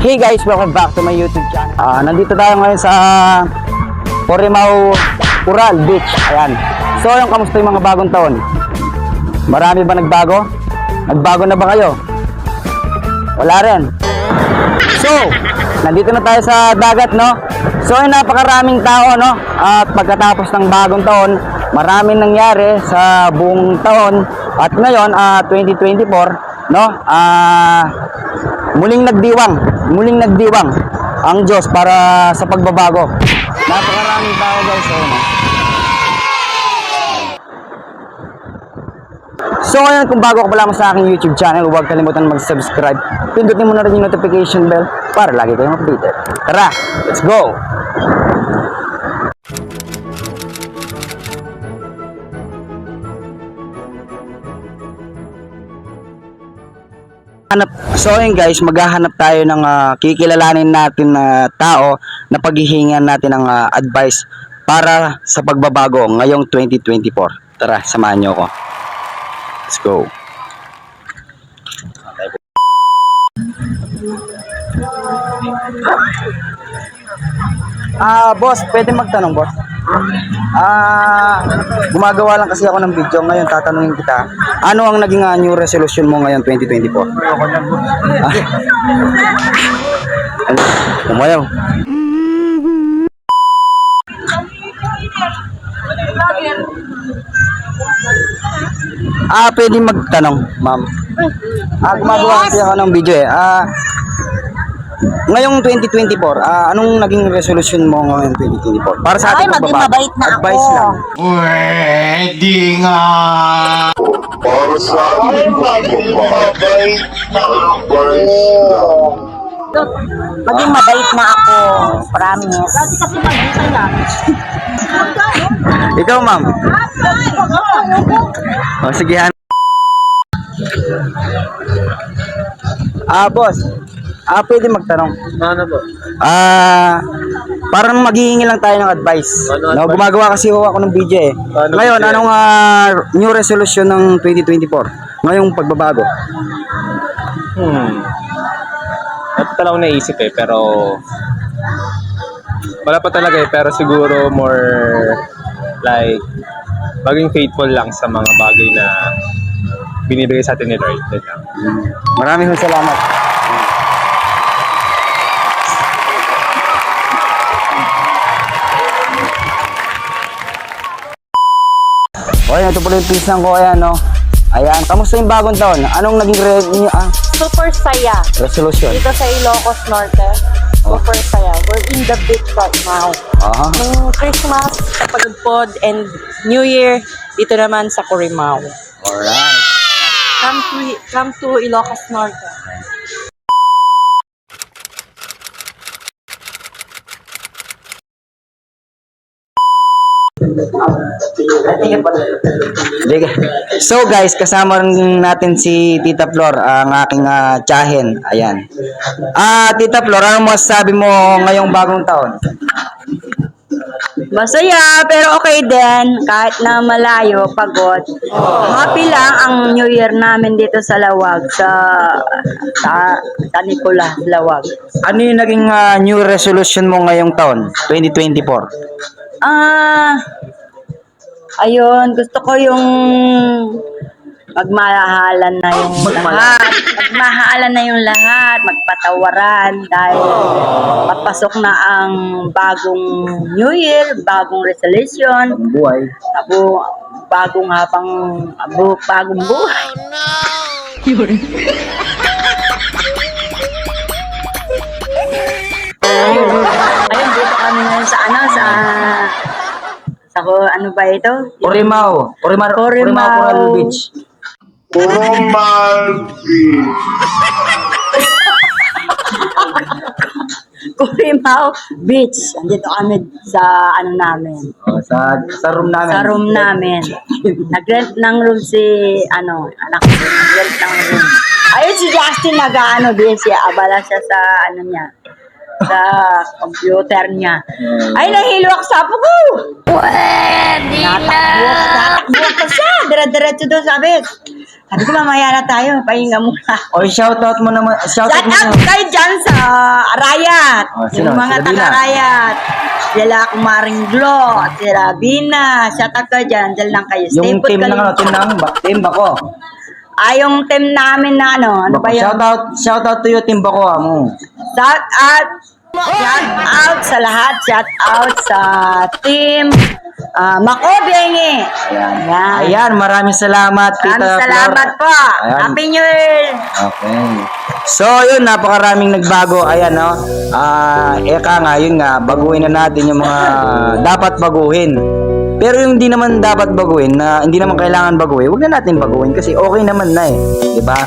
Hey guys, welcome back to my YouTube channel. Nandito tayo ngayon sa Porrimao Coral Beach. Ayan. So, yung kamusta yung mga bagong taon? Marami ba nagbago? Nagbago na ba kayo? Wala rin. So, nandito na tayo sa dagat, no? So, yung napakaraming tao, no? At pagkatapos ng bagong taon, maraming nangyari sa buong taon. At ngayon, 2024, no? Muling nagdiwang ang Diyos para sa pagbabago. Napakaraming tao guys. So ngayon, kung bago ka pa lamang sa aking YouTube channel, huwag kalimutan mag-subscribe. Pindutin mo na rin yung notification bell para lagi kayong updated. Tara, let's go! So yun guys, maghahanap tayo ng kikilalanin natin na tao na paghihingan natin ng advice para sa pagbabago ngayong 2024. Tara, samahan nyo ako. Let's go. Boss, pwede magtanong, boss? Gumagawa lang kasi ako ng video. Ngayon tatanungin kita, ano ang naging new resolution mo ngayon 2024? Umayaw. Pwede magtanong, ma'am. Gumagawa kasi ako ng video eh. Ngayong 2024, anong naging resolution mo ngayong 2024? Para sa ating maging mabait na advice ako. lang. Pwede nga. Para sa akin, maging mabait na advice lang. Maging mabait na ako. Promise. Ikaw, ma'am. Sige, boss. Pwede magtanong. Ano po? Parang maghihingi lang tayo ng advice. No, gumagawa kasi ako ng video eh. Ngayon, anong new resolution ng 2024? Ngayong pagbabago? Ito talagang naisip eh, pero wala pa talaga eh, pero siguro more like maging faithful lang sa mga bagay na binibigay sa atin ni Lord. Maraming salamat. Ayan, ito pala yung pisang ko. Ayan, no? Ayan, kamusta yung bagong taon? Anong naging Super saya. resolution? Dito sa Ilocos Norte. Super saya. We're in the beach right now. Nung Christmas sa Pagudpod and New Year dito naman sa Porrimao. Alright. Come to Ilocos Norte. So guys, kasama rin natin si Tita Flor, ang aking tiyahin. Ayan. Tita Flor, ano masasabi mo ngayong bagong taon? Masaya, pero okay din. Kahit na malayo, pagod. Happy lang ang New Year namin dito sa Lawag, sa Nicolas, Lawag. Ano yung naging new resolution mo ngayong taon, 2024? Ayun, gusto ko yung magmahalan na yung lahat. Magmahalan na yung lahat, magpatawaran dahil papasok na ang bagong New Year, bagong resolution, Buhay. bagong buhay. Ayun, dito kami ngayon sa ano ba ito? Porrimao Coral Beach. Coral Beach. Porrimao Beach. Andito kami sa namin. Sa room namin. Sa room namin. Nag-rent ng room si anak ko. Nag-rent ng room. Ayun si Justin din siya. Abala siya sa niya. Sa computer niya. Ay, nahilo ako sa apo ko! Pwede na! Natakbo ko siya! Dire-diretso doon sabi. Sabi ko, mamaya na tayo, pahinga muna. O, shoutout mo naman. Shout Shoutout mo out naman. kayo dyan sa Arayat. Oh, sino? Yung mga Sila Bina? taga-Arayat. Sila Kumaring Glo, sila Bina. Shout out kayo dyan. Dyan lang kayo. Stay Yung put team kayo. ng ano, team Bako. Yung team namin na ano ba yun? Shoutout to you, team Bako. Mo. Shout out sa lahat. Shout out sa team Makobengi. Ayan. Ayan, maraming salamat, Tita Maraming salamat Flor. po. Ayan. Happy New Year. Okay. So, yun, napakaraming nagbago. Ayan, no? Eka nga, yun nga, baguhin na natin yung mga dapat baguhin. Pero yung hindi naman dapat baguhin, na hindi naman kailangan baguhin, huwag na natin baguhin kasi okay naman na eh. Diba?